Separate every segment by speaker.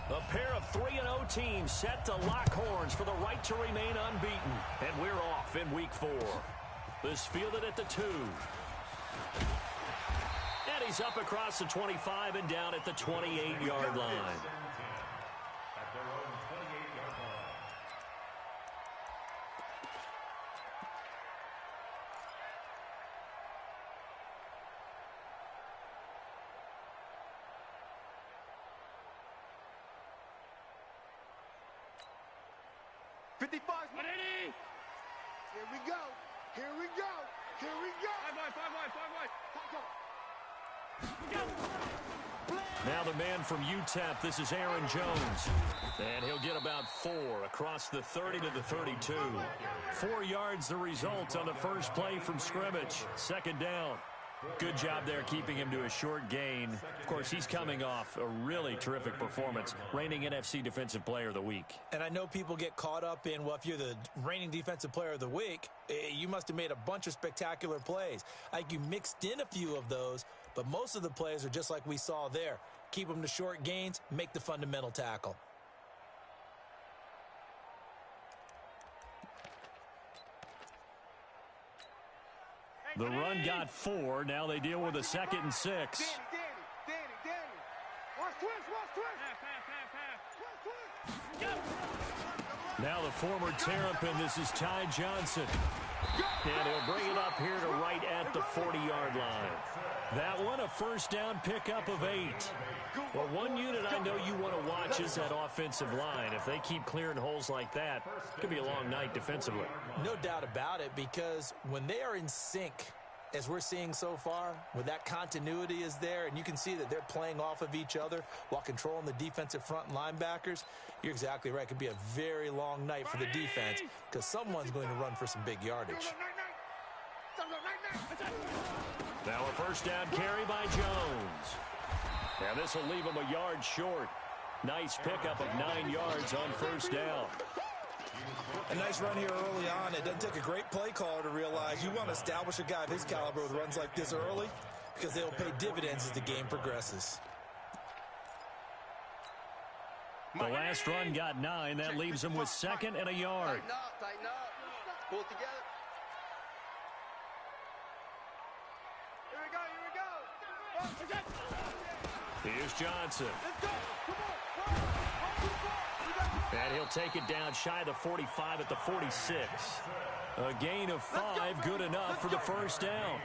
Speaker 1: A pair of 3-0 teams set to lock horns for the right to remain unbeaten. And we're off in week 4. This fielded at the 2. And he's up across the 25 and down at the 28-yard line.
Speaker 2: Here we go. Here we go. Here we go.
Speaker 1: 5 wide. Now the man from UTEP, this is Aaron Jones. And he'll get about 4 across the 30 to the 32. 4 yards the result on the first play from scrimmage. Second down. Good job there keeping him to a short gain. Of course, he's coming off a really terrific performance, reigning NFC Defensive Player of the Week.
Speaker 3: And I know people get caught up in, well, if you're the reigning Defensive Player of the Week, you must have made a bunch of spectacular plays. I think you mixed in a few of those, but most of the plays are just like we saw there. Keep them to short gains, make the fundamental tackle.
Speaker 1: The run got 4. Now they deal with a 2nd and 6.
Speaker 2: Danny. Watch twist.
Speaker 1: Now the former Terrapin, this is Ty Johnson. And he'll bring it up here to right at the 40-yard line. That one, a first down pickup of 8. Well, one unit I know you want to watch is that offensive line. If they keep clearing holes like that, it could be a long night defensively.
Speaker 3: No doubt about it, because when they are in sync, as we're seeing so far, when that continuity is there, and you can see that they're playing off of each other while controlling the defensive front linebackers, you're exactly right. It could be a very long night for the defense because someone's going to run for some big yardage.
Speaker 1: Now a first down carry by Jones. Now this will leave him a yard short. Nice pickup of 9 yards on first down.
Speaker 3: A nice run here early on. It doesn't take a great play caller to realize you want to establish a guy of his caliber with runs like this early because they'll pay dividends as the game progresses.
Speaker 1: The last run got 9. That leaves him with 2nd and a yard.
Speaker 2: Tighten up. Pull it together. Here we go.
Speaker 1: Here's Johnson. And he'll take it down shy of the 45 at the 46. A gain of 5, good enough for the first down.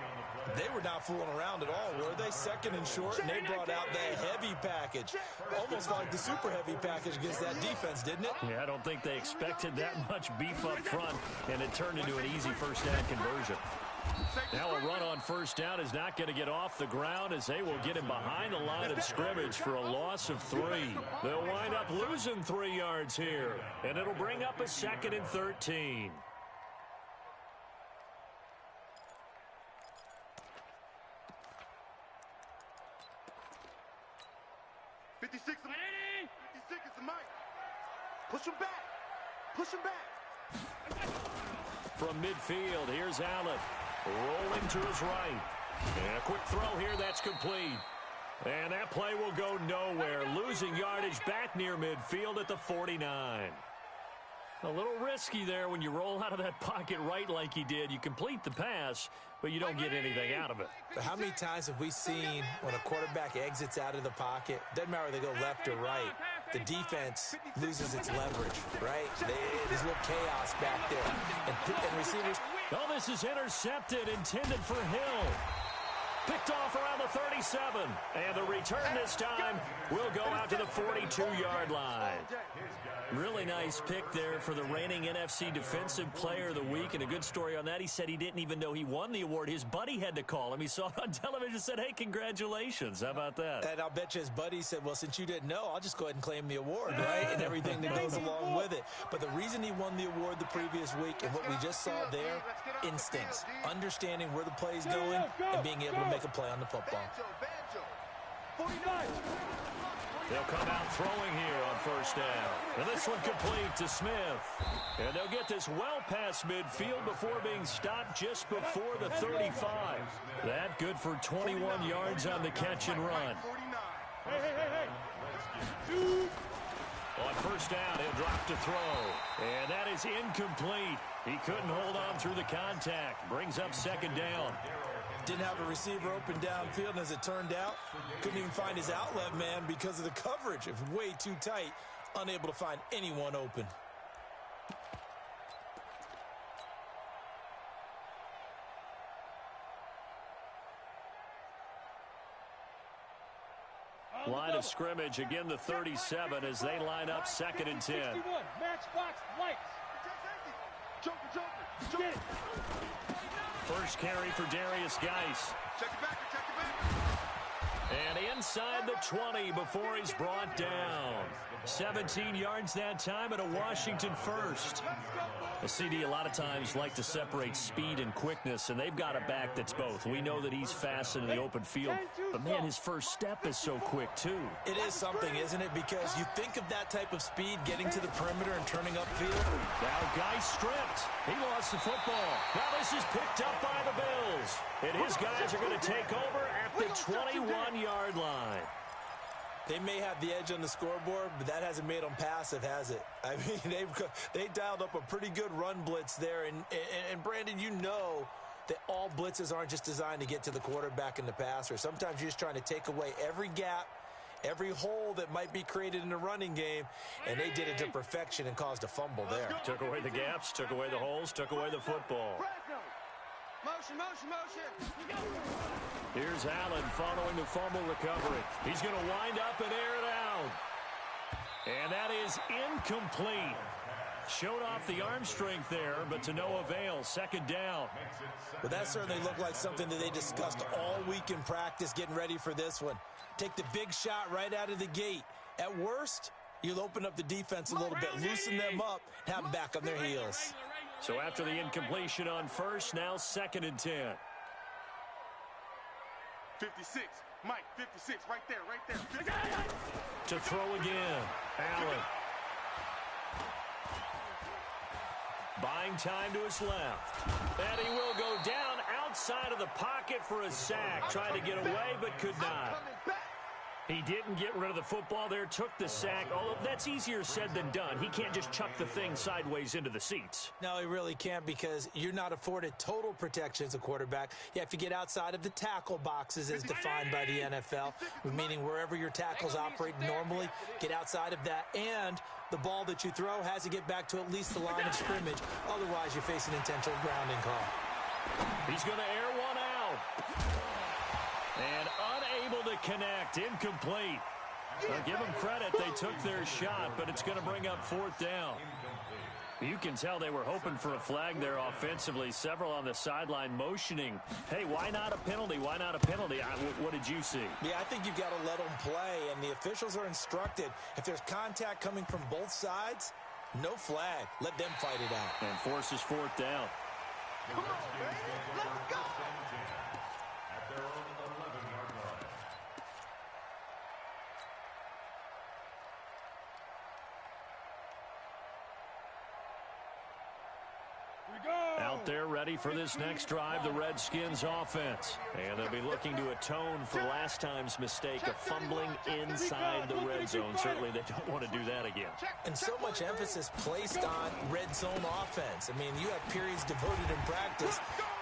Speaker 3: They were not fooling around at all, were they? 2nd and short, and they brought out the heavy package. Almost like the super heavy package against that defense, didn't it?
Speaker 1: Yeah, I don't think they expected that much beef up front, and it turned into an easy first down conversion. Now a run on first down is not going to get off the ground as they will get him behind the line of scrimmage for a loss of 3. They'll wind up losing 3 yards here, and it'll bring up a 2nd and 13.
Speaker 2: Push him back.
Speaker 1: From midfield, here's Allen. Rolling to his right. And a quick throw here, that's complete. And that play will go nowhere. Losing yardage back near midfield at the 49. A little risky there when you roll out of that pocket right like he did. You complete the pass, but you don't get anything out of it.
Speaker 3: But how many times have we seen when a quarterback exits out of the pocket, doesn't matter whether they go left or right, the defense loses its leverage, right? There's a little chaos back there. And receivers...
Speaker 1: Oh, this is intercepted, intended for Hill. Picked off around the 37. And the return this time will go out to the 42-yard line. Really nice pick there for the reigning NFC Defensive Player of the Week. And a good story on that, he said he didn't even know he won the award. His buddy had to call him. He saw it on television and said, hey, congratulations. How about that?
Speaker 3: And I'll bet you his buddy said, well, since you didn't know, I'll just go ahead and claim the award, right? And everything that goes along with it. But the reason he won the award the previous week and what we just saw there, instincts, understanding where the play's going and being able to make a play on the football.
Speaker 2: 49.
Speaker 1: They'll come out throwing here on first down. And this one complete to Smith. And they'll get this well past midfield before being stopped just before the 35. That good for 21 yards on the catch and run. On first down, he'll drop to throw. And that is incomplete. He couldn't hold on through the contact. Brings up second down.
Speaker 3: Didn't have a receiver open downfield, and as it turned out, couldn't even find his outlet man because of the coverage. It was way too tight, unable to find anyone open.
Speaker 1: Line of scrimmage, again the 37 as they line up second and 10.
Speaker 2: Matchbox lights. Joker.
Speaker 1: First carry for Darius Geis.
Speaker 2: Check it back.
Speaker 1: And inside the 20 before he's brought down. 17 yards that time and a Washington first. The CD a lot of times like to separate speed and quickness, and they've got a back that's both. We know that he's fast in the open field, but man, his first step is so quick too.
Speaker 3: It is something, isn't it? Because you think of that type of speed getting to the perimeter and turning upfield.
Speaker 1: Now Geis stripped. He lost the football. Now this is picked up by the Bills. And his guys are going to take over at the 21-yard line.
Speaker 3: They may have the edge on the scoreboard, but that hasn't made them passive, has it? I mean, they dialed up a pretty good run blitz there. And Brandon, you know that all blitzes aren't just designed to get to the quarterback and the passer. Sometimes you're just trying to take away every gap, every hole that might be created in the running game, and they did it to perfection and caused a fumble there.
Speaker 1: Took away the gaps, took away the holes, took away the football.
Speaker 2: Motion.
Speaker 1: Here's Allen following the fumble recovery. He's going to wind up and air it out. And that is incomplete. Showed off the arm strength there, but to no avail. Second down.
Speaker 3: Well, that certainly looked like something that they discussed all week in practice getting ready for this one. Take the big shot right out of the gate. At worst, you'll open up the defense a little bit, loosen them up, and have them back on their heels.
Speaker 1: So after the incompletion on first, now second and 10.
Speaker 2: 56. Mike, 56. Right there. 56.
Speaker 1: To throw again. Allen. Buying time to his left. And he will go down outside of the pocket for a sack. Tried to get away, but could not. He didn't get rid of the football there, took the sack. Although that's easier said than done. He can't just chuck the thing sideways into the seats.
Speaker 3: No, he really can't, because you're not afforded total protection as a quarterback. You have to get outside of the tackle boxes as defined by the NFL, meaning wherever your tackles operate normally, get outside of that. And the ball that you throw has to get back to at least the line of scrimmage. Otherwise, you face an intentional grounding call.
Speaker 1: He's going to air one out. And unable to connect. Incomplete. Well, give them credit. They took their shot, but it's going to bring up fourth down. You can tell they were hoping for a flag there offensively. Several on the sideline motioning. Hey, why not a penalty? Why not a penalty? What did you see?
Speaker 3: Yeah, I think you've got to let them play, and the officials are instructed. If there's contact coming from both sides, no flag. Let them fight it out.
Speaker 1: And forces fourth down.
Speaker 2: Come on, baby. Let's go.
Speaker 1: Out there ready for this next drive, the Redskins offense. And they'll be looking to atone for last time's mistake of fumbling inside the red zone. Certainly they don't want to do that again.
Speaker 3: And so much emphasis placed on red zone offense. I mean, you have periods devoted in practice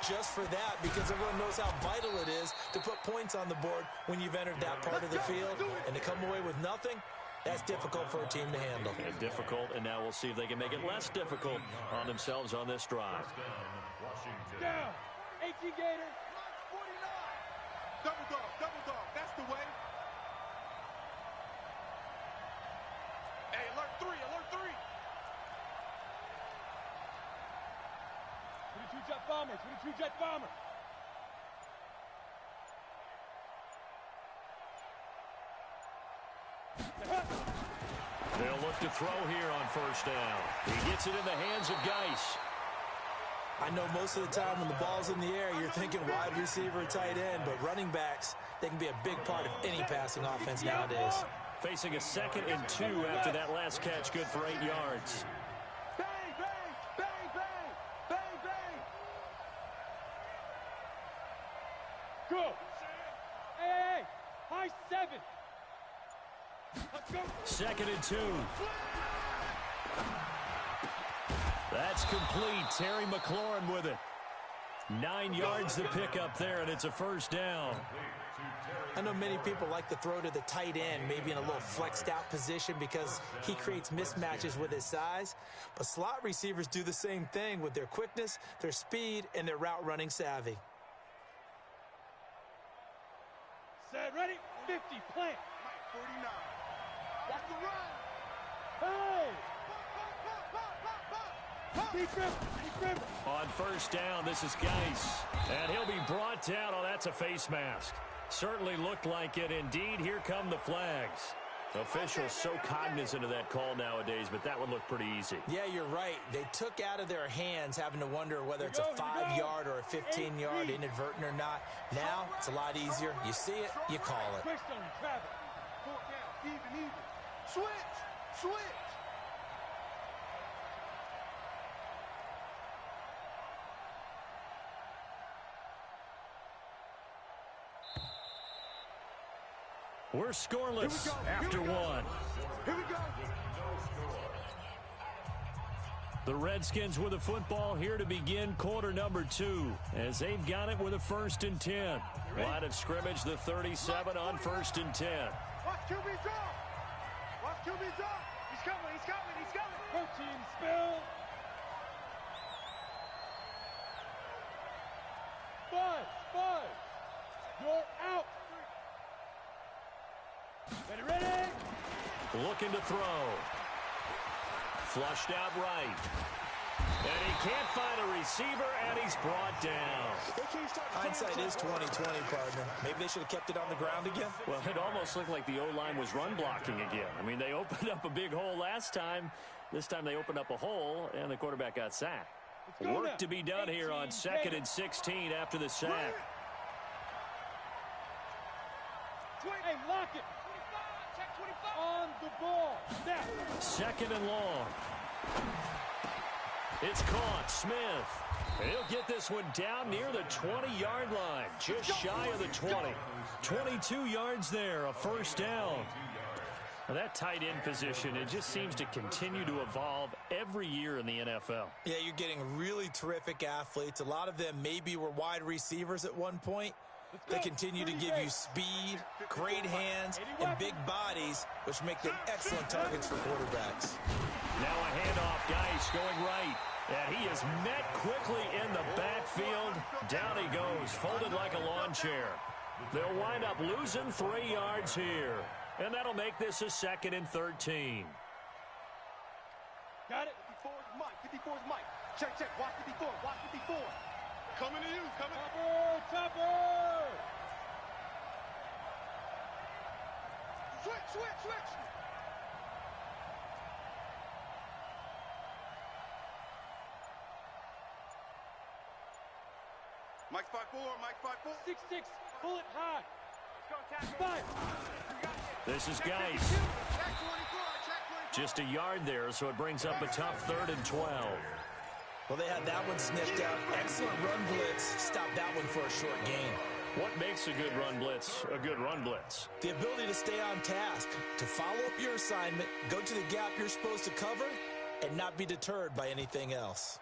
Speaker 3: just for that, because everyone knows how vital it is to put points on the board when you've entered that part of the field. And to come away with nothing, that's difficult for a team to handle.
Speaker 1: And difficult, and now we'll see if they can make it less difficult on themselves on this drive.
Speaker 2: Down. 18 Gator. 49. Double dog. That's the way. Hey, alert 3. 22 jet bombers.
Speaker 1: They'll look to throw here on first down. He gets it in the hands of Geis.
Speaker 3: I know most of the time when the ball's in the air, you're thinking wide receiver, tight end, but running backs, they can be a big part of any passing offense nowadays.
Speaker 1: Facing a 2nd and 2 after that last catch, good for 8 yards.
Speaker 2: Bang, bang. Go. Hey. High 7.
Speaker 1: 2nd and 2. That's complete. Terry McLaurin with it. 9 yards to pick up there, and it's a first down.
Speaker 3: I know many people like to throw to the tight end, maybe in a little flexed out position because he creates mismatches with his size. But slot receivers do the same thing with their quickness, their speed, and their route running savvy.
Speaker 2: Set, ready, 50, plant. 49. Watch the run. Hey!
Speaker 1: On first down, this is Geis. And he'll be brought down. Oh, that's a face mask. Certainly looked like it. Indeed, here come the flags. Officials so cognizant of that call nowadays, but that would look pretty easy.
Speaker 3: Yeah, you're right. They took out of their hands having to wonder whether it's a 5-yard or a 15-yard inadvertent or not. Now, it's a lot easier. You see it, you call it.
Speaker 2: Switch! Switch!
Speaker 1: We're scoreless after one.
Speaker 2: Here we go.
Speaker 1: The Redskins with the football here to begin quarter number 2 as they've got it with a 1st and 10. Line of scrimmage, the 37 on 1st and 10.
Speaker 2: Watch QB drop. Watch QB drop. He's coming, he's coming, he's coming. Protein spill. 5. You're out. Ready?
Speaker 1: Looking to throw. Flushed out right. And he can't find a receiver, and he's brought down.
Speaker 3: Hindsight is 20/20, partner. Maybe they should have kept it on the ground again.
Speaker 1: Well, it almost looked like the O-line was run blocking again. I mean, they opened up a big hole last time. This time they opened up a hole, and the quarterback got sacked. Work to be done here on 2nd and 16 after the sack.
Speaker 2: Hey, lock it. On the ball. Now.
Speaker 1: 2nd and long. It's caught. Smith. He'll get this one down near the 20-yard line. Just shy of the 20. 22 yards there. A first down. Now that tight end position, it just seems to continue to evolve every year in the NFL.
Speaker 3: Yeah, you're getting really terrific athletes. A lot of them maybe were wide receivers at one point. They continue to give you speed, great hands, and big bodies, which make them excellent targets for quarterbacks.
Speaker 1: Now a handoff. Geis going right. And he is met quickly in the backfield. Down he goes, folded like a lawn chair. They'll wind up losing 3 yards here. And that'll make this a 2nd and 13.
Speaker 2: Got it. 54 is Mike. 54 is Mike. Check. Watch 54. Watch 54. Coming to you. Coming. Topper. Switch. Mike 5'4". 6'6". Pull it high. Let's go, 5.
Speaker 1: This is Geis. Just a yard there, so it brings up a tough 3rd and 12.
Speaker 3: Well, they had that one sniffed out. Excellent run blitz. Stop that one for a short gain.
Speaker 1: What makes a good run blitz a good run blitz?
Speaker 3: The ability to stay on task, to follow up your assignment, go to the gap you're supposed to cover, and not be deterred by anything else.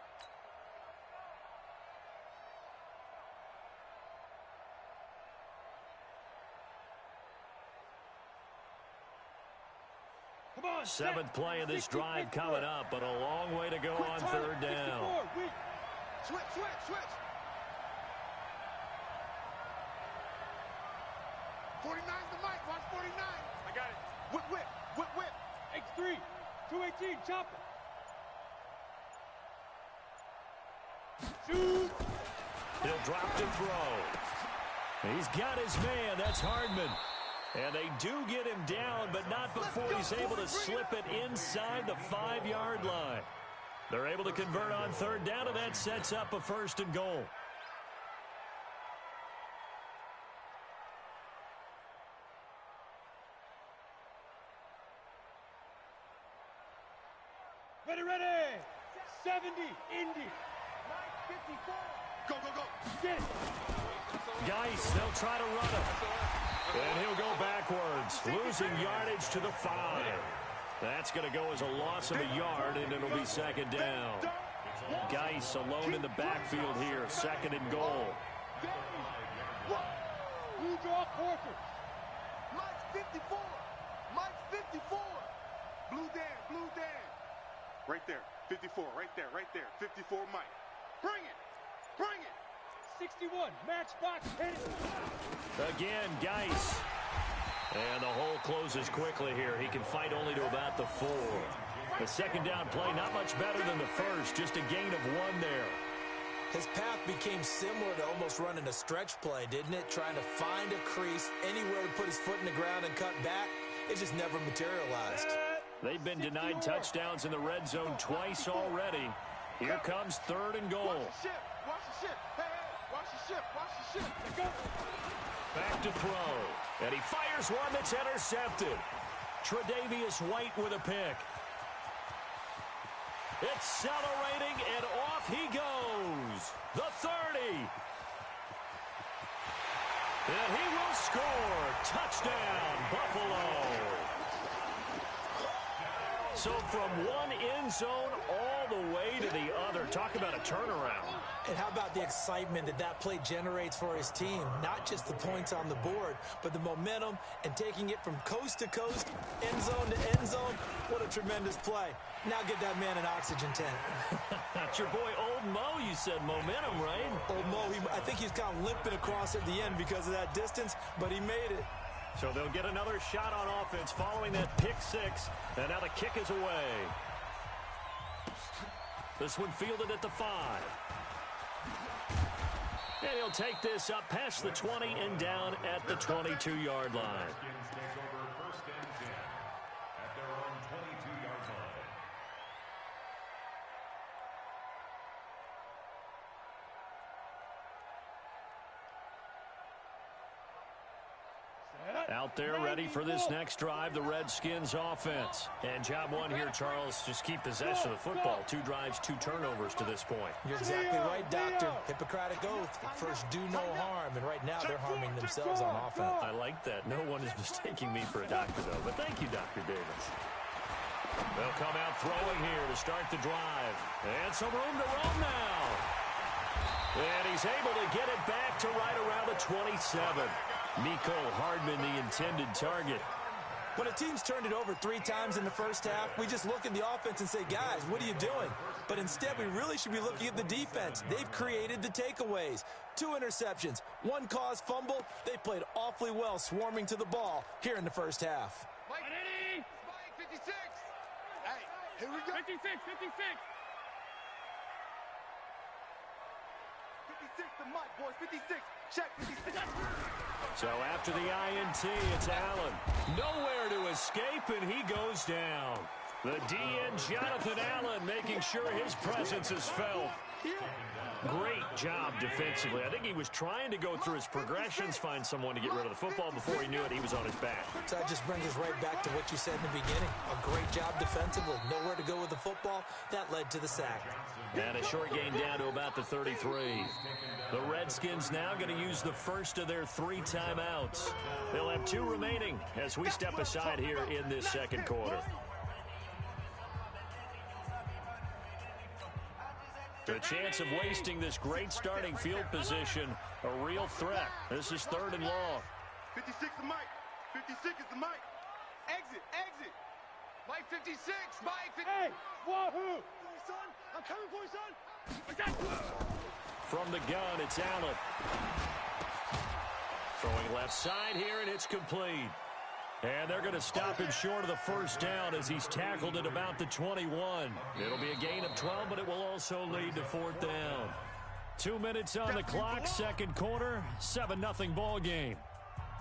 Speaker 2: Come on,
Speaker 1: 7th play of this drive coming up, but a long way to go on 3rd down.
Speaker 2: Switch. 49's the mic. Watch 49. I got it. Whip. X3. 218. Chop it. Shoot.
Speaker 1: He'll drop to throw. He's got his man. That's Hardman. And they do get him down, but not before he's able to slip it inside the 5-yard line. They're able to convert on 3rd down, and that sets up a 1st and goal.
Speaker 2: Ready. 70. Indy. 54. Go. Get it.
Speaker 1: Geis, they'll try to run him. And he'll go backwards. losing yardage to the 5. That's going to go as a loss of a yard, and it'll be second down. Geis alone in the backfield here, second and goal.
Speaker 2: Blue draw quarter.
Speaker 4: Mike's 54. Mike's 54. Blue Dan.
Speaker 2: Right there, 54, right there. 54 Mike. Bring it. 61, matchbox, hit it.
Speaker 1: Again, Geis. And the hole closes quickly here. He can fight only to about the 4. The second down play, not much better than the first, just a gain of 1 there.
Speaker 3: His path became similar to almost running a stretch play, didn't it? Trying to find a crease, anywhere to put his foot in the ground and cut back. It just never materialized.
Speaker 1: They've been denied touchdowns in the red zone twice already. Here comes third and goal.
Speaker 4: Watch the ship. Hey, watch the ship.
Speaker 2: Go.
Speaker 1: Back to throw. And he fires one that's intercepted. Tre'Davious White with a pick. Accelerating, and off he goes. The 30. And he will score. Touchdown, Buffalo. So from one end zone all the way to the other. Talk about a turnaround.
Speaker 3: And how about the excitement that play generates for his team? Not just the points on the board, but the momentum and taking it from coast to coast, end zone to end zone. What a tremendous play. Now get that man an oxygen tent.
Speaker 1: That's your boy Old Mo, you said. Momentum, right?
Speaker 3: Old Mo, I think he's kind of limping across at the end because of that distance, but he made it.
Speaker 1: So they'll get another shot on offense following that pick 6. And now the kick is away. This one fielded at the 5. And he'll take this up past the 20 and down at the 22-yard line. Out there ready for this next drive, the Redskins offense. And job 1 here, Charles, just keep possession of the football. 2 drives, 2 turnovers to this point.
Speaker 3: You're exactly right, Doctor. Hippocratic oath. First, do no harm. And right now, they're harming themselves on offense.
Speaker 1: I like that. No one is mistaking me for a doctor, though. But thank you, Dr. Davis. They'll come out throwing here to start the drive. And some room to roam now. And he's able to get it back to right around the 27. Mecole Hardman, the intended target.
Speaker 3: When a team's turned it over 3 times in the first half, we just look at the offense and say, guys, what are you doing? But instead, we really should be looking at the defense. They've created the takeaways. 2 interceptions, 1 caused fumble. They played awfully well swarming to the ball here in the first half.
Speaker 4: Mike, 56. Hey, here we go.
Speaker 2: 56.
Speaker 4: 56 to Mike, boys. 56. Check 56.
Speaker 1: So after the INT, it's Allen. Nowhere to escape, and he goes down. The DN, Jonathan Allen, making sure his presence is felt. Great job defensively. I think he was trying to go through his progressions, find someone to get rid of the football. Before he knew it, he was on his back.
Speaker 3: So that just brings us right back to what you said in the beginning. A great job defensively. Nowhere to go with the football. That led to the sack.
Speaker 1: And a short gain down to about the 33. The Redskins now going to use the first of their 3 timeouts. They'll have 2 remaining as we step aside here in this second quarter. The chance of wasting this great starting field position, a real threat. This is 3rd and long.
Speaker 4: 56 to Mike. 56 is to Mike. Exit. Mike 56. Mike 56.
Speaker 2: Hey, wahoo!
Speaker 4: Son, I'm coming for you, son.
Speaker 1: From the gun, it's Allen. Throwing left side here, and it's complete. And they're going to stop him short of the first down as he's tackled at about the 21. It'll be a gain of 12, but it will also lead to 4th down. 2 minutes on the clock, second quarter, 7-0 ball game.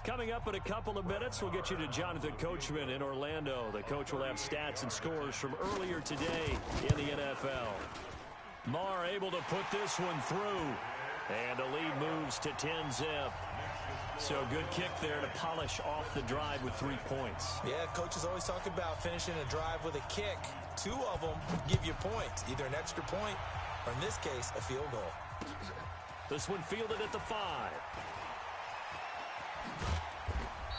Speaker 1: Coming up in a couple of minutes, we'll get you to Jonathan Coachman in Orlando. The coach will have stats and scores from earlier today in the NFL. Marr able to put this one through. And the lead moves to 10-zip. So good kick there to polish off the drive with 3 points.
Speaker 3: Yeah, coaches always talk about finishing a drive with a kick. 2 of them give you points, either an extra point or, in this case, a field goal.
Speaker 1: This one fielded at the 5.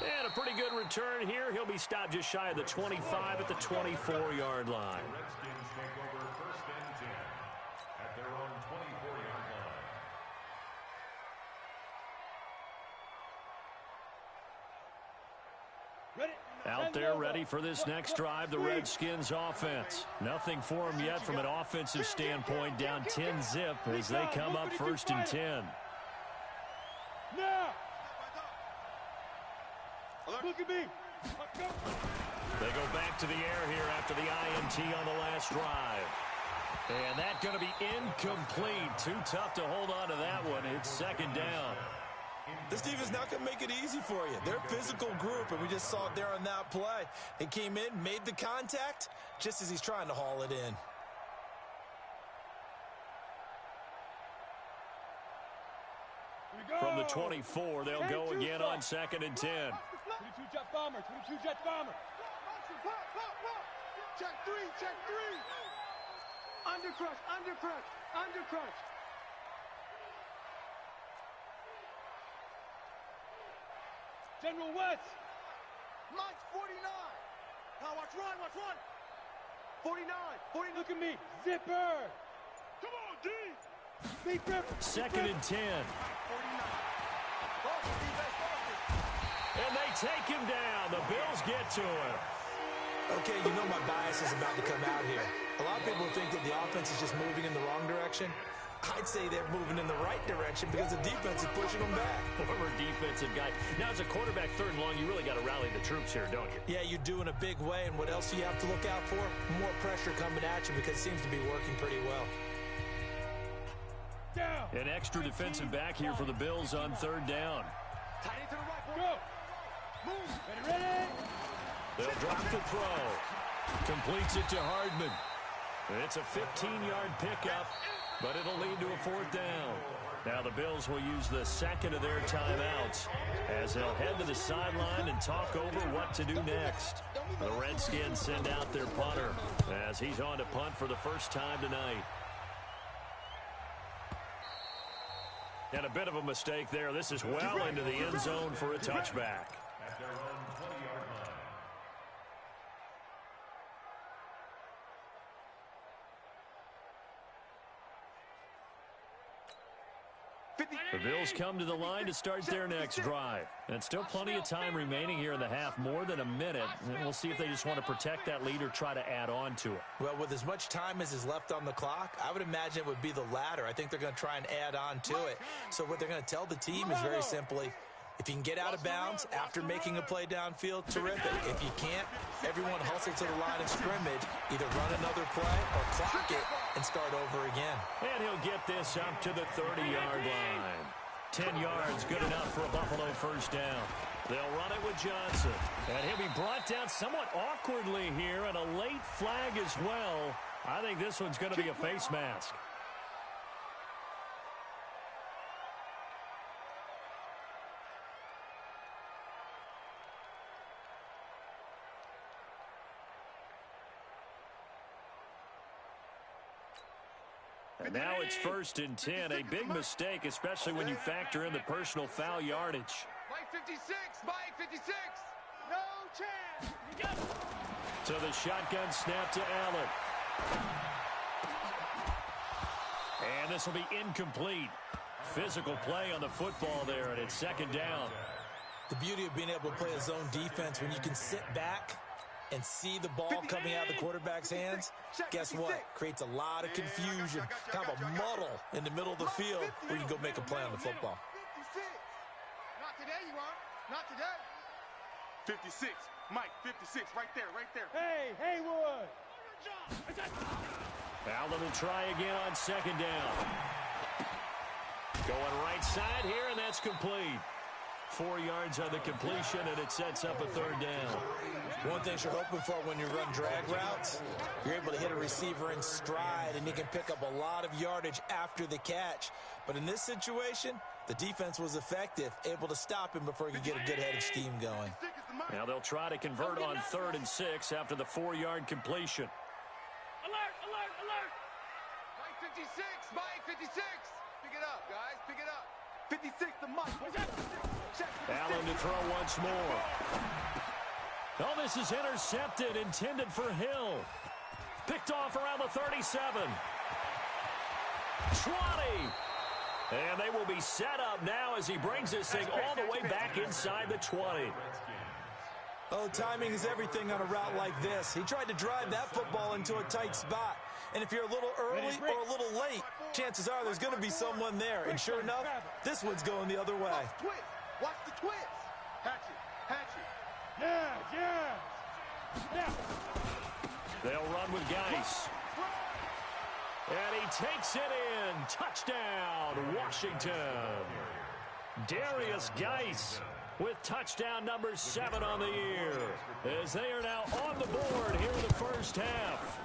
Speaker 1: And a pretty good return here. He'll be stopped just shy of the 25 at the 24-yard line.
Speaker 5: Redskins take over 1st and 10 at their own 24-yard line.
Speaker 1: Out there ready for this next drive, the Redskins offense. Nothing for them yet from an offensive standpoint, down 10-zip as they come up 1st and 10.
Speaker 2: Now! Look at me!
Speaker 1: They go back to the air here after the INT on the last drive. And that's going to be incomplete. Too tough to hold on to that one. It's 2nd down.
Speaker 3: This team is not going to make it easy for you. They're a physical group, and we just saw it there on that play. He came in, made the contact, just as he's trying to haul it in.
Speaker 1: From the 24, they'll go again on 2nd and 10.
Speaker 2: 22 jet bomber, 22 jet bomber.
Speaker 4: Check 3, check 3. Under crush, under crush, under crush.
Speaker 2: General West.
Speaker 4: Mike's 49. Now watch run, watch run. 49, 49.
Speaker 2: Look at me. Zipper.
Speaker 4: Come on, D.
Speaker 2: Big rip.
Speaker 1: 2nd and 10.
Speaker 4: 49. Boston, defense, Boston.
Speaker 1: And they take him down. The Bills get to him.
Speaker 3: Okay, you know my bias is about to come out here. A lot of people think that the offense is just moving in the wrong direction. I'd say they're moving in the right direction because the defense is pushing them back.
Speaker 1: Former defensive guy. Now, as a quarterback 3rd and long, you really got to rally the troops here, don't you?
Speaker 3: Yeah, you do in a big way. And what else do you have to look out for? More pressure coming at you because it seems to be working pretty well.
Speaker 2: Down.
Speaker 1: An extra defensive back here for the Bills on 3rd down.
Speaker 4: Tight into the right.
Speaker 2: Go.
Speaker 4: Move.
Speaker 2: Ready?
Speaker 1: They'll drop the throw. Completes it to Hardman. It's a 15-yard pickup, but it'll lead to a 4th down. Now the Bills will use the 2nd of their timeouts as they'll head to the sideline and talk over what to do next. The Redskins send out their punter as he's on to punt for the first time tonight. And a bit of a mistake there. This is well into the end zone for a touchback.
Speaker 5: At their own 20-yard line.
Speaker 1: The Bills come to the line to start their next drive. And still plenty of time remaining here in the half, more than a minute. And we'll see if they just want to protect that lead or try to add on to it.
Speaker 3: Well, with as much time as is left on the clock, I would imagine it would be the latter. I think they're going to try and add on to it. So what they're going to tell the team is very simply, if you can get out of bounds after making a play downfield, terrific. If you can't, everyone hustle to the line of scrimmage, either run another play or clock it and start over again.
Speaker 1: And he'll get this up to the 30-yard line. 10 yards, good enough for a Buffalo 1st down. They'll run it with Johnson. And he'll be brought down somewhat awkwardly here, and a late flag as well. I think this one's going to be a face mask. And now it's 1st and 10. A big mistake, especially when you factor in the personal foul yardage.
Speaker 4: Mike 56, Mike 56. No chance. You got it.
Speaker 1: So the shotgun snap to Allen. And this will be incomplete. Physical play on the football there, and it's 2nd down.
Speaker 3: The beauty of being able to play a zone defense when you can sit back and see the ball coming out of the quarterback's hands, guess what? Creates a lot of confusion, kind of a muddle in the middle of the field where you can go make a play on the football.
Speaker 4: 56. Not today, you are. Not today. 56. Mike, 56. Right there, right there.
Speaker 2: Hey, Haywood.
Speaker 1: Allen will try again on 2nd down. Going right side here, and that's complete. 4 yards on the completion, and it sets up a 3rd down.
Speaker 3: One thing you're hoping for when you run drag routes, you're able to hit a receiver in stride, and you can pick up a lot of yardage after the catch. But in this situation, the defense was effective, able to stop him before he could get a good head of steam going.
Speaker 1: Now they'll try to convert on 3rd and 6 after the 4-yard completion.
Speaker 2: Alert, alert, alert.
Speaker 4: Mike 56, Mike 56. Pick it up, guys, pick it up. 56 to Mike.
Speaker 1: Allen to throw once more. Oh, this is intercepted, intended for Hill. Picked off around the 37. 20. And they will be set up now as he brings this thing all the way back inside the 20.
Speaker 3: Oh, timing is everything on a route like this. He tried to drive that football into a tight spot. And if you're a little early or a little late, chances are there's going to be someone there. And sure enough, this one's going the other way.
Speaker 4: Watch the twist. Hatchet.
Speaker 2: Yeah.
Speaker 1: They'll run with Geis. And he takes it in. Touchdown, Washington. Darius Geis with touchdown number 7 on the year, as they are now on the board here in the first half.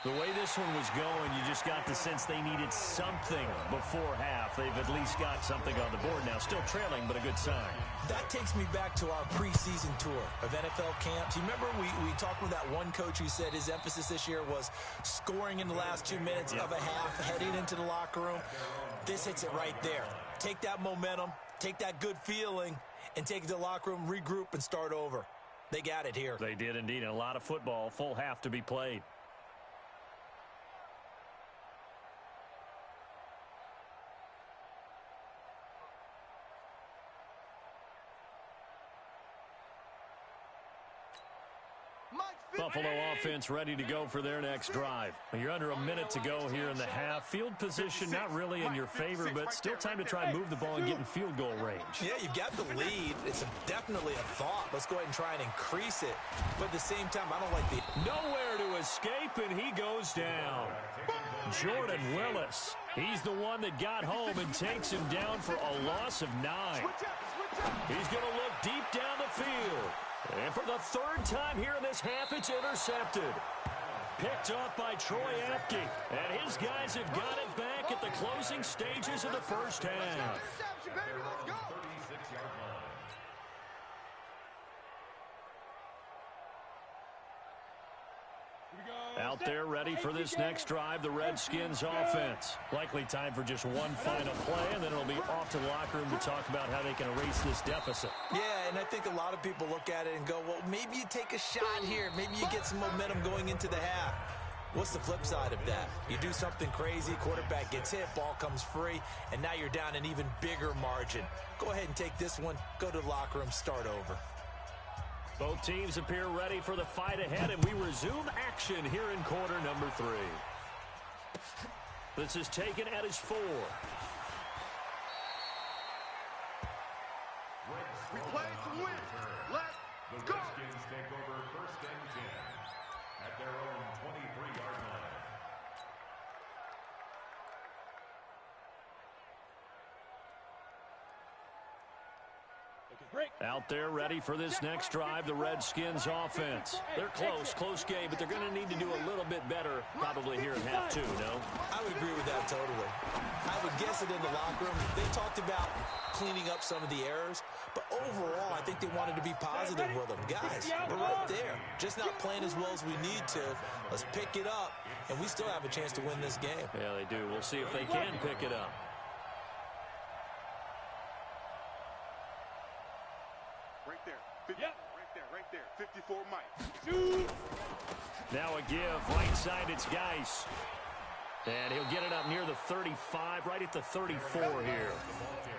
Speaker 1: The way this one was going, you just got the sense they needed something before half. They've at least got something on the board now. Still trailing, but a good sign.
Speaker 3: That takes me back to our preseason tour of NFL camps. You remember we talked with that one coach who said his emphasis this year was scoring in the last 2 minutes of a half, heading into the locker room. This hits it right there. Take that momentum, take that good feeling, and take it to the locker room, regroup, and start over. They got it here.
Speaker 1: They did indeed. A lot of football, full half to be played. Buffalo offense ready to go for their next drive. You're under a minute to go here in the half. Field position not really in your favor, but still time to try and move the ball and get in field goal range.
Speaker 3: Yeah, you've got the lead. It's definitely a thought. Let's go ahead and try and increase it. But at the same time, I don't like the...
Speaker 1: Nowhere to escape, and he goes down. Jordan Willis. He's the one that got home and takes him down for a loss of 9. He's going to look deep down the field. And for the 3rd time here in this half, it's intercepted. Picked off by Troy Apke. And his guys have got it back at the closing stages of the first half. Out there ready for this next drive, the Redskins offense. Likely time for just one final play, and then it'll be off to the locker room to talk about how they can erase this deficit.
Speaker 3: Yeah, and I think a lot of people look at it and go, well, maybe you take a shot here. Maybe you get some momentum going into the half. What's the flip side of that? You do something crazy, quarterback gets hit, ball comes free, and now you're down an even bigger margin. Go ahead and take this one, go to the locker room, start over.
Speaker 1: Both teams appear ready for the fight ahead, and we resume action here in quarter number 3. This is taken at his 4.
Speaker 4: We play to win. Let's go.
Speaker 5: The Redskins take over 1st and 10 at their own 23-yard line.
Speaker 1: Out there ready for this next drive, the Redskins offense. They're close game, but they're going to need to do a little bit better probably here in half 2, no?
Speaker 3: I would agree with that totally. I would guess it in the locker room. They talked about cleaning up some of the errors, but overall, I think they wanted to be positive with them. Guys, we're right there. Just not playing as well as we need to. Let's pick it up, and we still have a chance to win this game.
Speaker 1: Yeah, they do. We'll see if they can pick it up.
Speaker 4: Right there. 54 Mike.
Speaker 1: Now a give. Right side, it's Geis. And he'll get it up near the 35, right at the 34 here.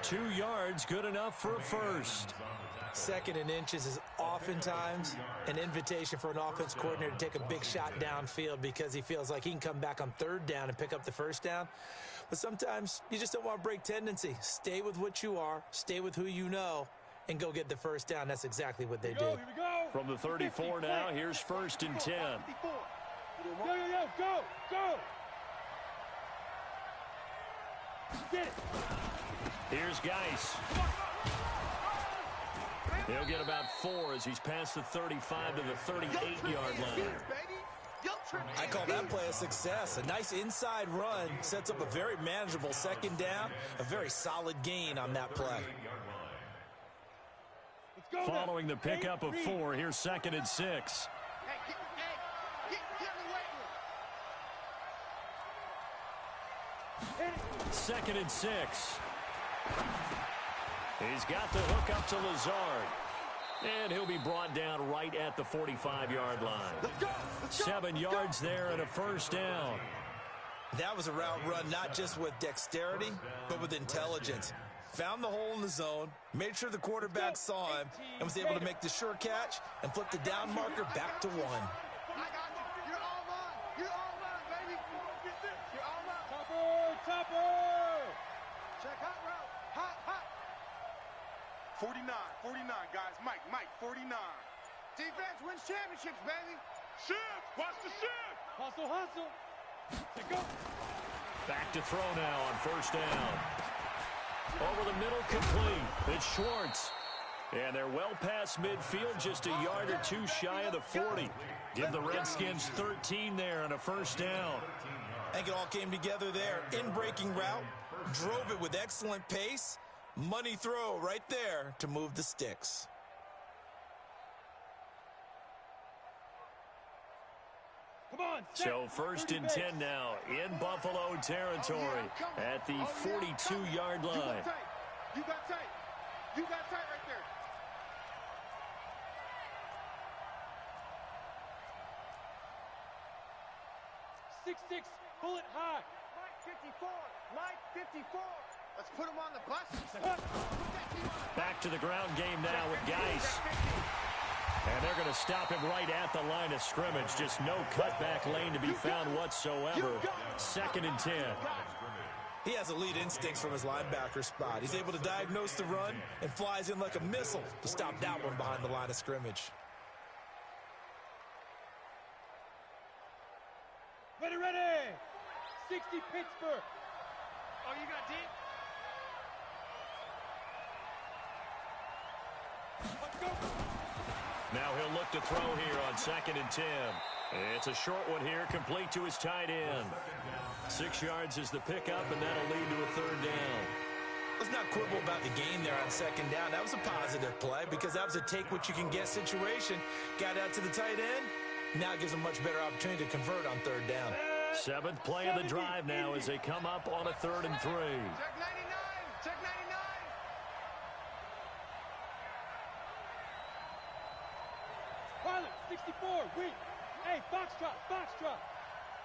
Speaker 1: 2 yards, good enough for a first.
Speaker 3: 2nd and inches is oftentimes an invitation for an offense coordinator to take a big shot downfield because he feels like he can come back on 3rd down and pick up the first down. But sometimes you just don't want to break tendency. Stay with what you are. Stay with who you know. And go get the first down. That's exactly what they did.
Speaker 2: Here we go.
Speaker 1: From the 34 now, here's 1st and 10.
Speaker 2: Go. Get it.
Speaker 1: Here's Geis. He'll get about 4 as he's past the 35 to the 38-yard line.
Speaker 3: I call that play a success. A nice inside run sets up a very manageable 2nd down. A very solid gain on that play.
Speaker 1: Following the pickup of 4, here's 2nd and 6. 2nd and 6. He's got the hook up to Lazard. And he'll be brought down right at the 45-yard line.
Speaker 4: Let's go.
Speaker 1: 7 yards there and a first down.
Speaker 3: That was a route run not just with dexterity, but with intelligence. Found the hole in the zone, made sure the quarterback saw him, and was able to make the sure catch and flip the down marker back to 1.
Speaker 2: I got you. You're all mine. You're all mine, baby. You're all mine. Topper. Check hot route. Hot.
Speaker 4: 49, guys. Mike, 49.
Speaker 2: Defense wins championships, baby.
Speaker 4: Shift. Watch the shift.
Speaker 2: Hustle. Let's go.
Speaker 1: Back to throw now on first down. Over the middle, complete. It's Schwartz. And they're well past midfield, just a yard or two shy of the 40. Give the Redskins 13 there and a first down.
Speaker 3: I think it all came together there. In-breaking route, drove it with excellent pace. Money throw right there to move the sticks.
Speaker 2: Come on.
Speaker 1: So first and 10 now in Buffalo territory at the 42-yard line.
Speaker 2: You got tight. Right there. Six, bullet high. Mike 54. Let's put him on the bus.
Speaker 1: Back to the ground game now with Geis. And they're going to stop him right at the line of scrimmage. Just no cutback lane to be found whatsoever. 2nd and 10.
Speaker 3: He has elite instincts from his linebacker spot. He's able to diagnose the run and flies in like a missile to stop that one behind the line of scrimmage.
Speaker 2: Ready. 60 Pittsburgh. Oh, you got deep? Let's go.
Speaker 1: Now he'll look to throw here on 2nd and 10. It's a short one here, complete to his tight end. 6 yards is the pickup, and that'll lead to a 3rd down.
Speaker 3: Let's not quibble about the gain there on 2nd down. That was a positive play because that was a take-what-you-can-get situation. Got out to the tight end. Now gives them much better opportunity to convert on 3rd down.
Speaker 1: 7th play of the drive now as they come up on a 3rd and 3.
Speaker 2: Check 99. 64, wait. Hey, box drop.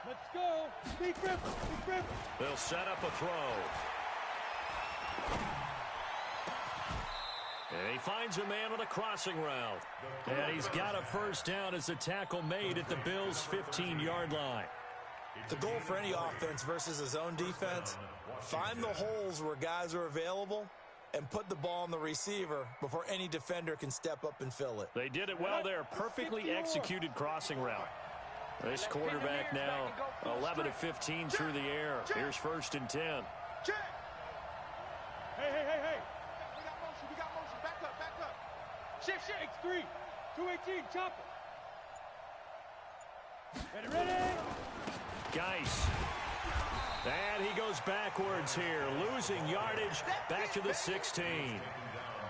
Speaker 2: Let's go. Big rip.
Speaker 1: They'll set up a throw. And he finds a man on a crossing route. And he's got a first down as the tackle made at the Bills' 15-yard line.
Speaker 3: The goal for any offense versus a zone defense, find the holes where guys are available and put the ball on the receiver before any defender can step up and fill it.
Speaker 1: They did it well there. Perfectly executed crossing route. This quarterback now 11 of 15 through the air. Here's 1st and 10.
Speaker 2: Check. Hey. We got motion. Back up. Shift. X3. 218. Chopper. Ready.
Speaker 1: Geis. And he goes backwards here, losing yardage back to the 16.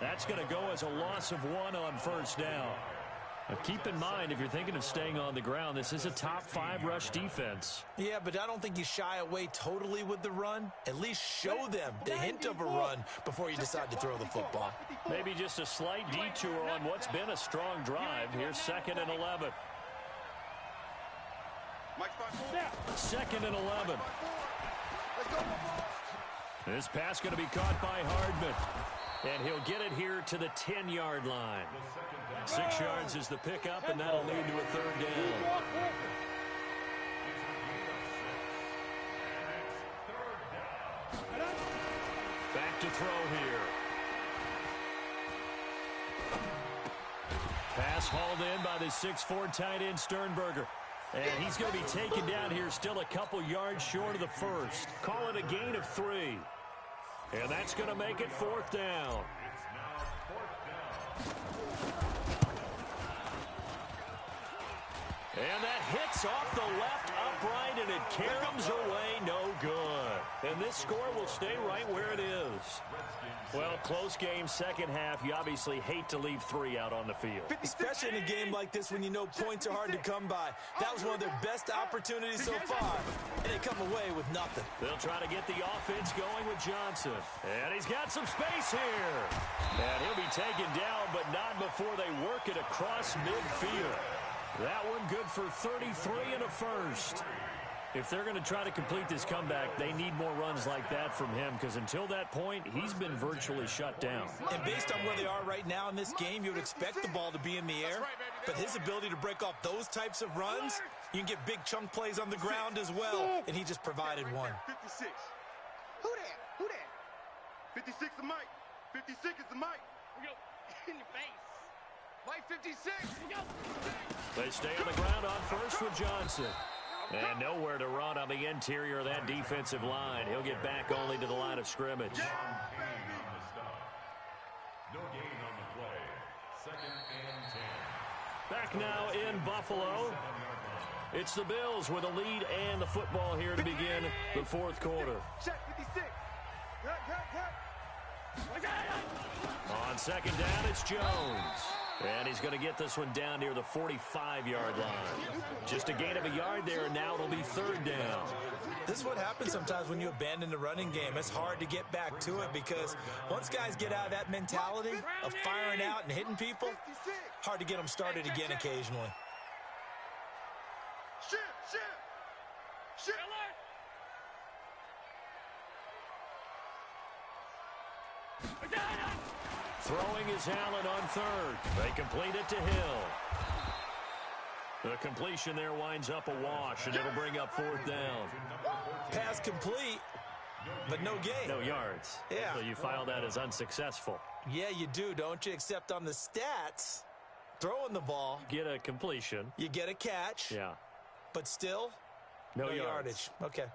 Speaker 1: That's going to go as a loss of 1 on 1st down. Now keep in mind, if you're thinking of staying on the ground, this is a top 5 rush defense.
Speaker 3: Yeah, but I don't think you shy away totally with the run. At least show them the hint of a run before you decide to throw the football.
Speaker 1: Maybe just a slight detour on what's been a strong drive. Here's 2nd and 11. 2nd and 11. This pass going to be caught by Hardman. And he'll get it here to the 10-yard line. 6 yards is the pickup, and that'll lead to a 3rd down. Back to throw here. Pass hauled in by the 6'4" tight end Sternberger. And he's going to be taken down here still a couple yards short of the 1st. Call it a gain of 3. And that's going to make it 4th down. And that hits off the left upright, and it caroms away no good. And this score will stay right where it is. Well, close game, second half. You obviously hate to leave 3 out on the field.
Speaker 3: Especially in a game like this when you know points are hard to come by. That was one of their best opportunities so far, and they come away with nothing.
Speaker 1: They'll try to get the offense going with Johnson. And he's got some space here. And he'll be taken down, but not before they work it across midfield. That one good for 33 and a first. If they're going to try to complete this comeback, they need more runs like that from him, because until that point, he's been virtually shut down.
Speaker 3: And based on where they are right now in this game, you would expect the ball to be in the air. But his ability to break off those types of runs, you can get big chunk plays on the ground as well. And he just provided one.
Speaker 4: 56. Who that? Who that? 56 is Mike. 56 is the Mike. We go in your face. Mike 56. We go.
Speaker 1: They stay on the ground on first with Johnson. And nowhere to run on the interior of that defensive line. He'll get back only to the line of scrimmage.
Speaker 5: John Payne on the stop. No gain on the play. 2nd and 10.
Speaker 1: Back now in Buffalo. It's the Bills with a lead and the football here to begin the fourth quarter.
Speaker 4: Check 56.
Speaker 1: On second down, it's Jones. And he's going to get this one down near the 45-yard line. Just a gain of a yard there, and now it'll be 3rd down.
Speaker 3: This is what happens sometimes when you abandon the running game. It's hard to get back to it because once guys get out of that mentality of firing out and hitting people, hard to get them started again occasionally.
Speaker 4: Shit.
Speaker 1: Throwing is Allen on 3rd. They complete it to Hill. The completion there winds up a wash, and it'll bring up 4th down.
Speaker 3: Pass complete, but no gain.
Speaker 1: No yards.
Speaker 3: Yeah.
Speaker 1: So you file that as unsuccessful.
Speaker 3: Yeah, you do, don't you? Except on the stats, throwing the ball,
Speaker 1: Get a completion.
Speaker 3: you get a catch,
Speaker 1: Yeah.
Speaker 3: but still
Speaker 1: No
Speaker 3: yardage. Okay.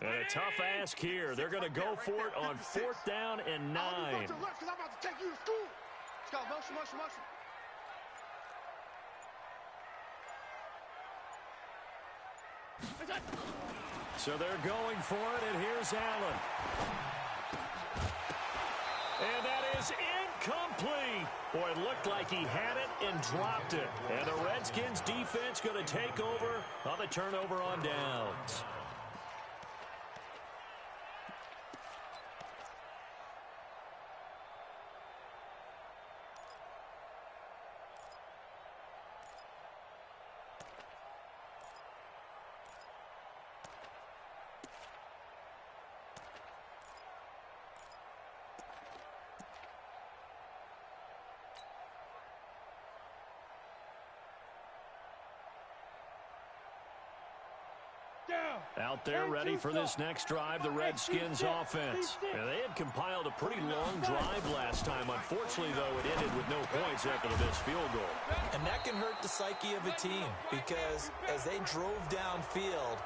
Speaker 1: And a tough ask here. They're going to go for it on 4th down and 9.
Speaker 4: I'm about to take you to school. Let's go. Motion.
Speaker 1: So they're going for it, and here's Allen. And that is incomplete. Boy, it looked like he had it and dropped it. And the Redskins defense going to take over on the turnover on downs. Out there ready for this next drive, the Redskins offense. And they had compiled a pretty long drive last time. Unfortunately, though, it ended with no points after the missed field goal.
Speaker 3: And that can hurt the psyche of a team because as they drove downfield,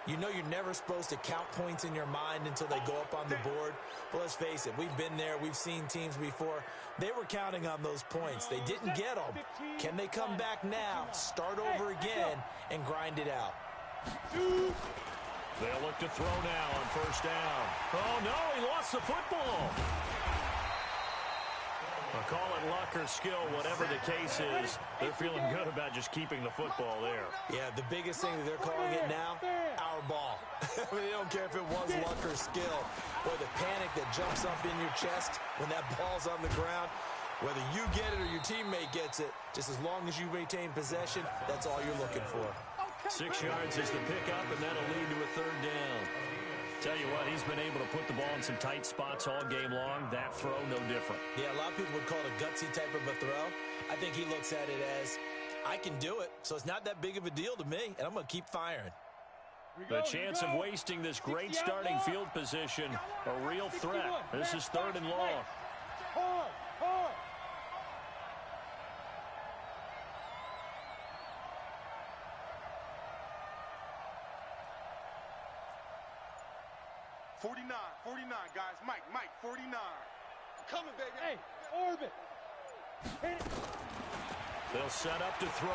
Speaker 3: you know you're never supposed to count points in your mind until they go up on the board. Well, let's face it, we've been there. We've seen teams before. They were counting on those points. They didn't get them. Can they come back now, start over again, and grind it out?
Speaker 1: They'll look to throw now on 1st down. Oh, no, he lost the football. I'll call it luck or skill, whatever the case is. They're feeling good about just keeping the football there.
Speaker 3: Yeah, the biggest thing that they're calling it now, our ball. I mean, they don't care if it was luck or skill. Or the panic that jumps up in your chest when that ball's on the ground. Whether you get it or your teammate gets it, just as long as you retain possession, that's all you're looking for.
Speaker 1: 6 yards is the pickup, and that'll lead to a 3rd down. Tell you what, he's been able to put the ball in some tight spots all game long. That throw, no different.
Speaker 3: Yeah, a lot of people would call it a gutsy type of a throw. I think he looks at it as, I can do it, so it's not that big of a deal to me, and I'm going to keep firing.
Speaker 1: The chance of wasting this great starting field position, a real threat. This is 3rd and long.
Speaker 4: 49, guys. Mike, 49. I'm coming, baby.
Speaker 2: Hey, orbit. Hit it.
Speaker 1: They'll set up to throw.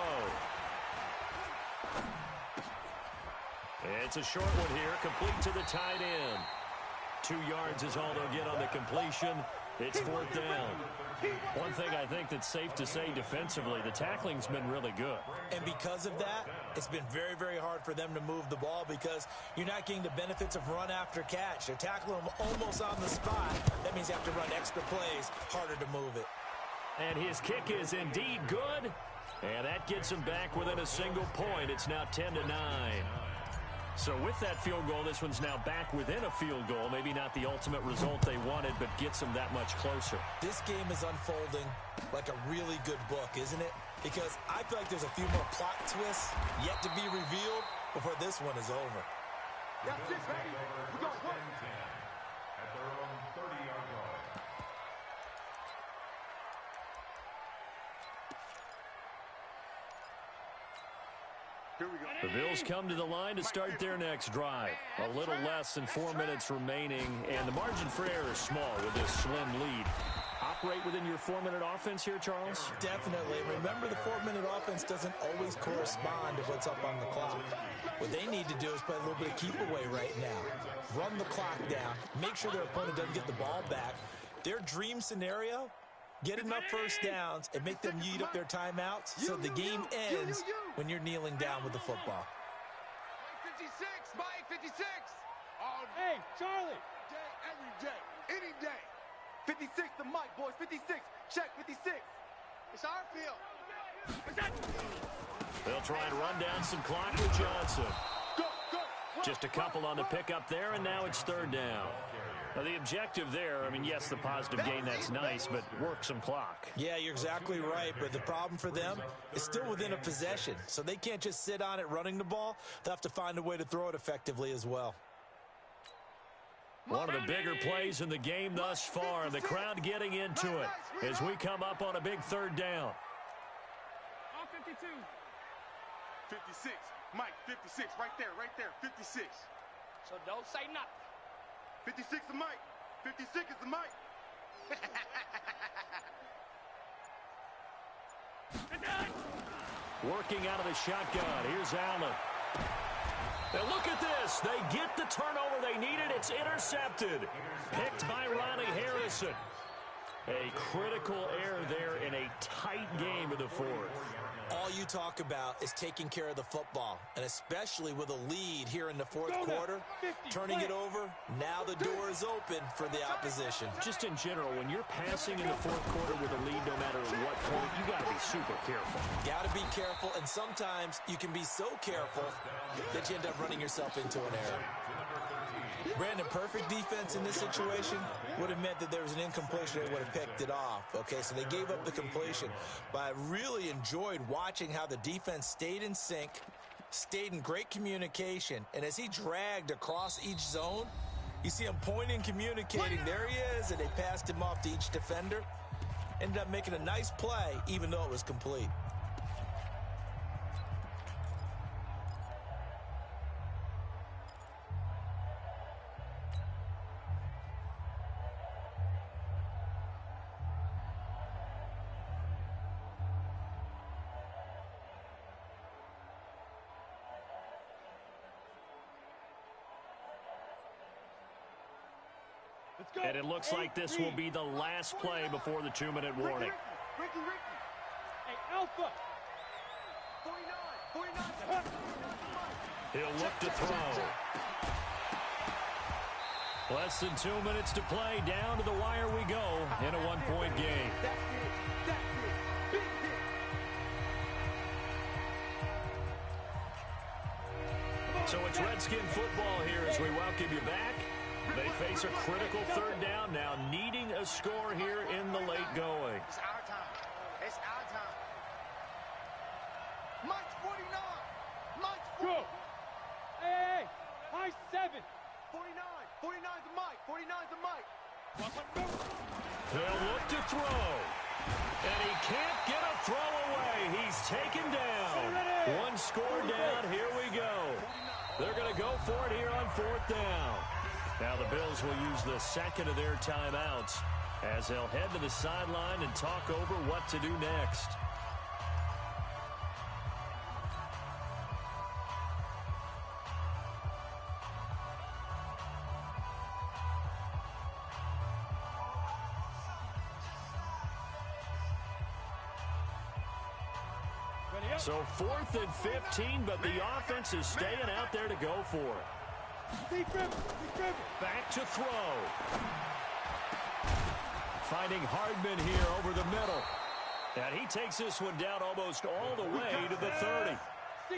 Speaker 1: It's a short one here, complete to the tight end. 2 yards is all they'll get on the completion. It's 4th down. One thing I think that's safe to say defensively, the tackling's been really good.
Speaker 3: And because of that, it's been very, very hard for them to move the ball because you're not getting the benefits of run after catch. They're tackling them almost on the spot. That means you have to run extra plays, harder to move it.
Speaker 1: And his kick is indeed good. And that gets him back within a single point. It's now 10-9. So with that field goal, this one's now back within a field goal. Maybe not the ultimate result they wanted, but gets them that much closer.
Speaker 3: This game is unfolding like a really good book, isn't it? Because I feel like there's a few more plot twists yet to be revealed before this one is over.
Speaker 4: That's it, baby. We're going to work.
Speaker 5: At their own 30-yard line.
Speaker 4: Here we go.
Speaker 1: The Bills come to the line to start their next drive. A little less than 4 minutes remaining, and the margin for error is small with this slim lead. Operate within your 4-minute offense here, Charles?
Speaker 3: Definitely. Remember, the 4-minute offense doesn't always correspond to what's up on the clock. What they need to do is play a little bit of keep away right now. Run the clock down. Make sure their opponent doesn't get the ball back. Their dream scenario, get enough first downs and make them eat up their timeouts so the game ends when you're kneeling down with the football.
Speaker 4: Mike 56. All
Speaker 2: Hey, Charlie.
Speaker 4: day, every day, any day. 56 to Mike, boys. 56. Check 56. It's our field.
Speaker 1: They'll try and run down some clock with Johnson.
Speaker 4: Go, go.
Speaker 1: Just a couple on the pickup there, and now it's 3rd down. Now, the objective there, I mean, yes, the positive gain, that's nice, but work some clock.
Speaker 3: Yeah, you're exactly right, but the problem for them is still within a possession, so they can't just sit on it running the ball. They'll have to find a way to throw it effectively as well.
Speaker 1: One of the bigger plays in the game thus far, and the crowd getting into it as we come up on a big 3rd down.
Speaker 2: All 52.
Speaker 4: 56. Mike, 56. Right there, 56.
Speaker 2: So don't say nothing.
Speaker 4: 56 to Mike. 56 is the Mike.
Speaker 1: Working out of the shotgun. Here's Allen. And look at this. They get the turnover they needed. It's intercepted. Picked by Ronnie Harrison. A critical error there in a tight game of the 4th.
Speaker 3: All you talk about is taking care of the football, and especially with a lead here in the 4th quarter, turning it over, now the door is open for the opposition.
Speaker 1: Just in general, when you're passing in the 4th quarter with a lead, no matter what point, you got to be super careful.
Speaker 3: Got to be careful, and sometimes you can be so careful that you end up running yourself into an error. Brandon, perfect defense in this situation would have meant that there was an incompletion. They would have picked it off. Okay, so they gave up the completion. But I really enjoyed watching how the defense stayed in sync, stayed in great communication, and as he dragged across each zone, you see him pointing, communicating. There he is, and they passed him off to each defender. Ended up making a nice play, even though it was complete.
Speaker 1: And it looks like this will be the last play before the 2-minute warning.
Speaker 4: Ricky.
Speaker 2: Hey, Alpha.
Speaker 4: 49.
Speaker 1: He'll look to throw. Less than 2 minutes to play. Down to the wire we go in a 1-point game.
Speaker 4: That's it. Big hit.
Speaker 1: So it's Redskin football here as we welcome you back. They face a critical 3rd down now, needing a score here in the late going.
Speaker 4: It's our time. It's our time. Mike's 49. Mike's 49.
Speaker 2: Go. Hey, high 7.
Speaker 4: 49. 49's the Mike. 49's the Mike.
Speaker 1: They'll look to throw. And he can't get a throw away. He's taken down. One score down. Here we go. They're going to go for it here on 4th down. Now the Bills will use the second of their timeouts as they'll head to the sideline and talk over what to do next. So 4th and 15, but the offense is staying out there to go for it. Back to throw. Finding Hardman here over the middle. And he takes this one down almost all the way to the 30.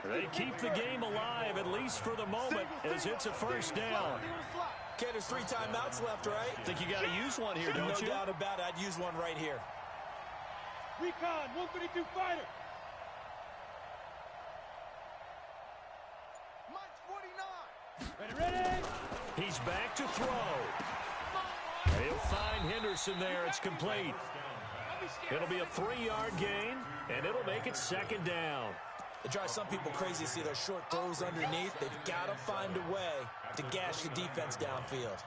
Speaker 1: They keep the game alive, at least for the moment, as it's a first down.
Speaker 3: Okay, there's 3 timeouts left, right?
Speaker 1: Think you got to use one here, don't you?
Speaker 3: No doubt about it. I'd use one right here.
Speaker 2: Recon, 132 fighter. Ready.
Speaker 1: He's back to throw. He'll find Henderson there. It's complete. It'll be a 3-yard gain, and it'll make it second down.
Speaker 3: It drives some people crazy to see those short throws underneath. They've got to find a way to gash the defense downfield.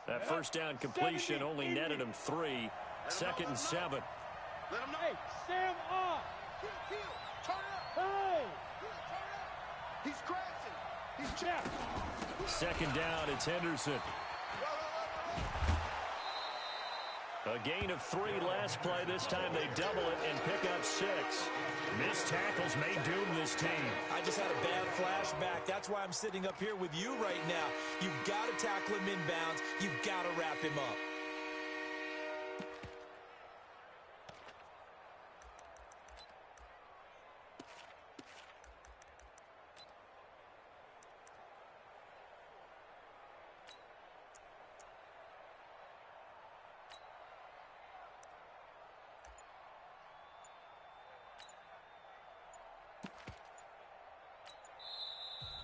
Speaker 1: That first down completion only netted him 3. 2nd and 7.
Speaker 2: Let him know. Hey, Sam on. Turn up. Hey. He's crashing. He's jacked.
Speaker 1: 2nd down, it's Henderson. A gain of 3 last play. This time they double it and pick up 6. Missed tackles may doom this team.
Speaker 3: I just had a bad flashback. That's why I'm sitting up here with you right now. You've got to tackle him inbounds. You've got to wrap him up.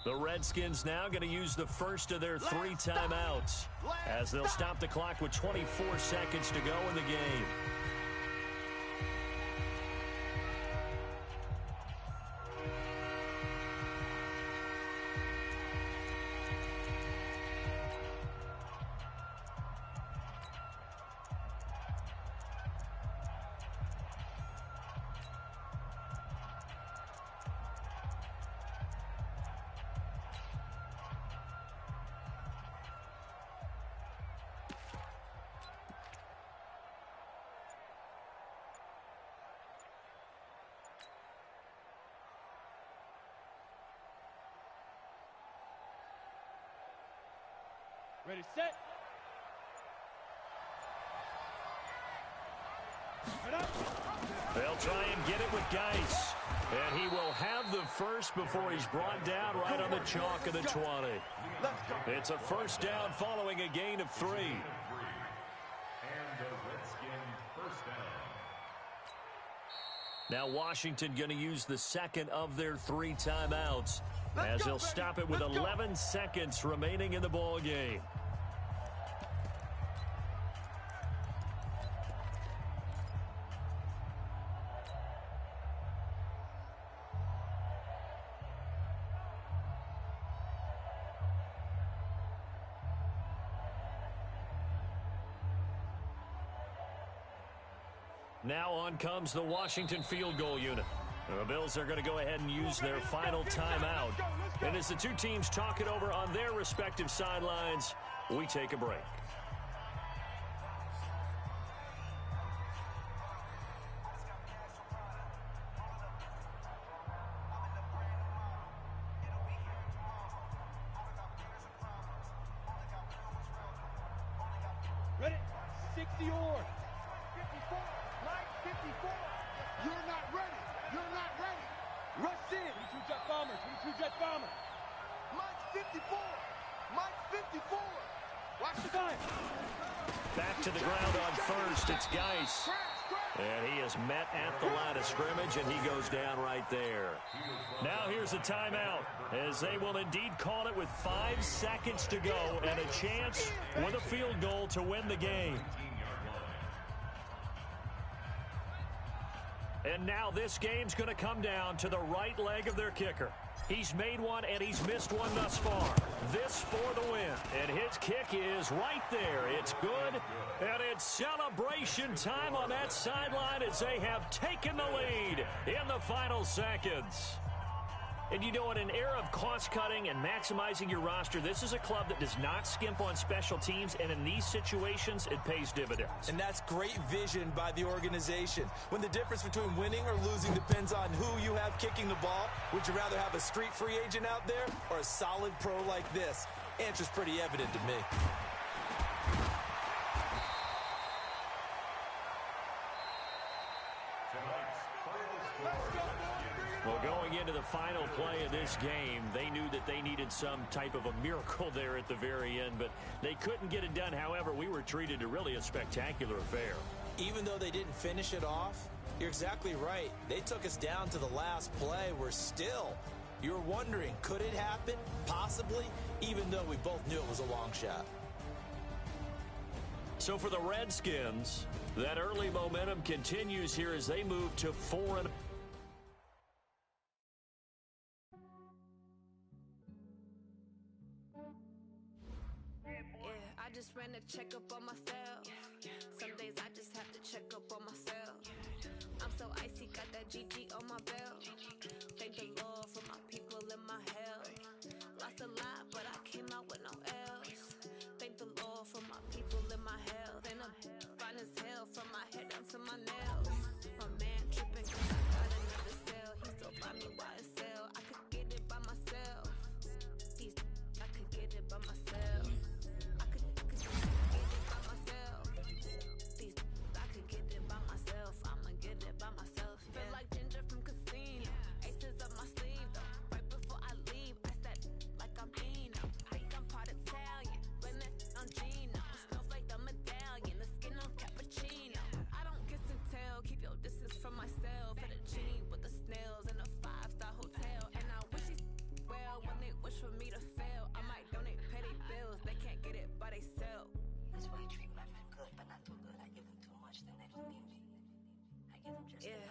Speaker 1: The Redskins now going to use the first of their 3 timeouts as they'll stop the clock with 24 seconds to go in the game.
Speaker 2: Ready, set.
Speaker 1: They'll try and get it with Geis. And he will have the first before he's brought down right on the chalk of the 20. It's a first down following a gain of 3.
Speaker 5: And the Redskin first down.
Speaker 1: Now Washington going to use the second of their 3 timeouts as they'll stop it with 11 seconds remaining in the ball game. Now on comes the Washington field goal unit. The Bills are going to go ahead and use their final timeout. And as the 2 teams talk it over on their respective sidelines, we take a break.
Speaker 2: Ready, 60 or 54. Line 54. You're not ready. You're not ready. Rush in. 22 jet bombers. 22 jet bombers. Mike's 54. Mike's 54. Watch the time.
Speaker 1: Back to the ground on first. It's Geis. And he is met at the line of scrimmage, and he goes down right there. Now here's a timeout, as they will indeed call it with 5 seconds to go and a chance with a field goal to win the game. And now this game's going to come down to the right leg of their kicker. He's made one and he's missed one thus far. This for the win. And his kick is right there. It's good. And it's celebration time on that sideline as they have taken the lead in the final seconds. And you know, in an era of cost-cutting and maximizing your roster, this is a club that does not skimp on special teams, and in these situations, it pays dividends.
Speaker 3: And that's great vision by the organization. When the difference between winning or losing depends on who you have kicking the ball, would you rather have a street free agent out there or a solid pro like this? Answer's pretty evident to me.
Speaker 1: Well, going into the final play of this game, they knew that they needed some type of a miracle there at the very end, but they couldn't get it done. However, we were treated to really a spectacular affair.
Speaker 3: Even though they didn't finish it off, you're exactly right. They took us down to the last play. You were wondering, could it happen? Possibly, even though we both knew it was a long shot.
Speaker 1: So for the Redskins, that early momentum continues here as they move to 4-0.
Speaker 6: I just ran a checkup on myself. Some days I just have to check up on myself. I'm so icy, got that GG on my belt. Thank the Lord for my people and my health. Lost a lot, but I came out with no else. Thank the Lord for my people and my health. And I'm fine as hell from my head down to my nails. My man tripping cause I got another cell. He still buy me YSL. I could get it by myself. I could get it by myself.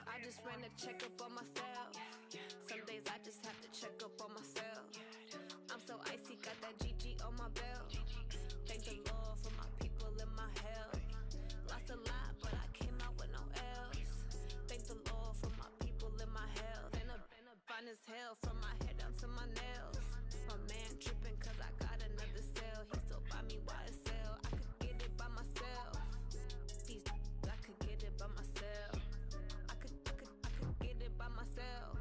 Speaker 6: I just ran a checkup on myself. Some days I just have to check up on myself. I'm so icy, got that GG on my belt. Thank the Lord for my people and my health. Lost a lot, but I came out with no else. Thank the Lord for my people and my health. And I'm fine as hell from my head down to my nails. My man tripping cause I got another cell. He still buy me YSL. I could get it by myself. I could get it by myself. Myself.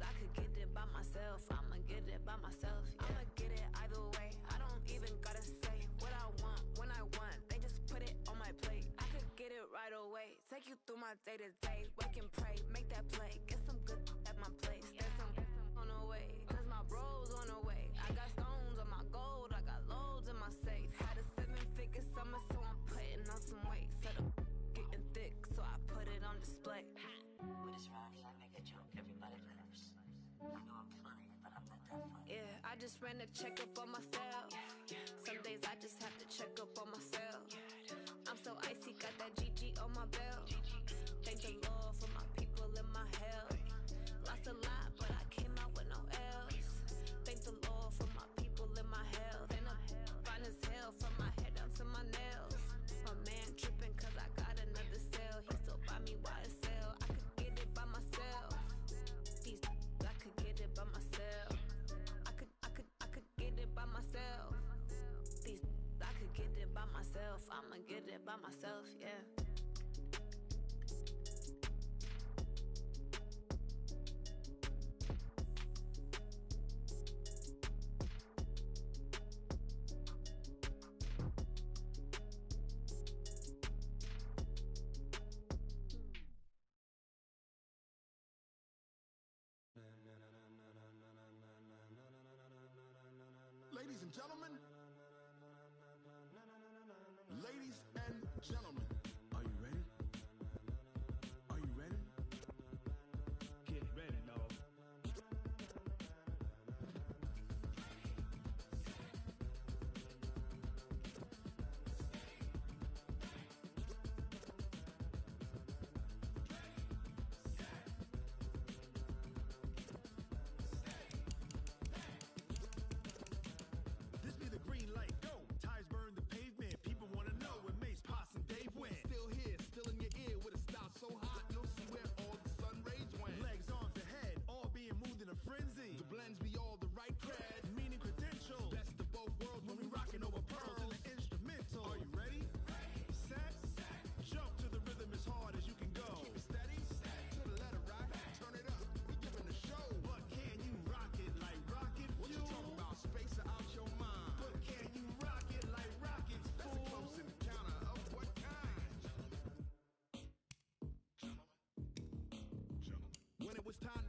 Speaker 6: I could get it by myself. I'ma get it by myself. Yeah. I'ma get it either way. I don't even gotta say what I want when I want. They just put it on my plate. I could get it right away. Take you through my day to day. Wake and pray, make that play. Get some good at my place. There's some on the way, cause my bro's on the way. I got stones on my gold. I got loads in my safe. Had a 7-figure summer, so I'm putting on some weight. Set up getting thick, so I put it on display. I just ran a checkup on myself. Some days I just have to check up on myself. I'm so icy, got that GG on my belt. Thank the Lord for my people and my health. Lost a lot, but I came out with no else. Thank the Lord for my people and my health. And I'm fine as hell from my head down to my nails. My man tripping cause I got another cell. He still buy me YSL. I could get it by myself. I could get it by myself. Myself. I could get it by myself. I'ma get it by myself, yeah.
Speaker 7: Ladies and gentlemen, are you ready? Are you ready?
Speaker 2: Get ready, dog.
Speaker 7: frenzy. The blends be all the right cred, meaning credentials. Best of both worlds when we rockin' over pearls in the instrumental. Are you ready? Set. Jump to the rhythm as hard as you can go. Keep it steady. To the letter right. Turn it up. We giving a show. But can you rock it like rocket fuel? What you talking about? Space out your mind. But can you rock it like rockets, fool? That's a close encounter of what kind? When it was time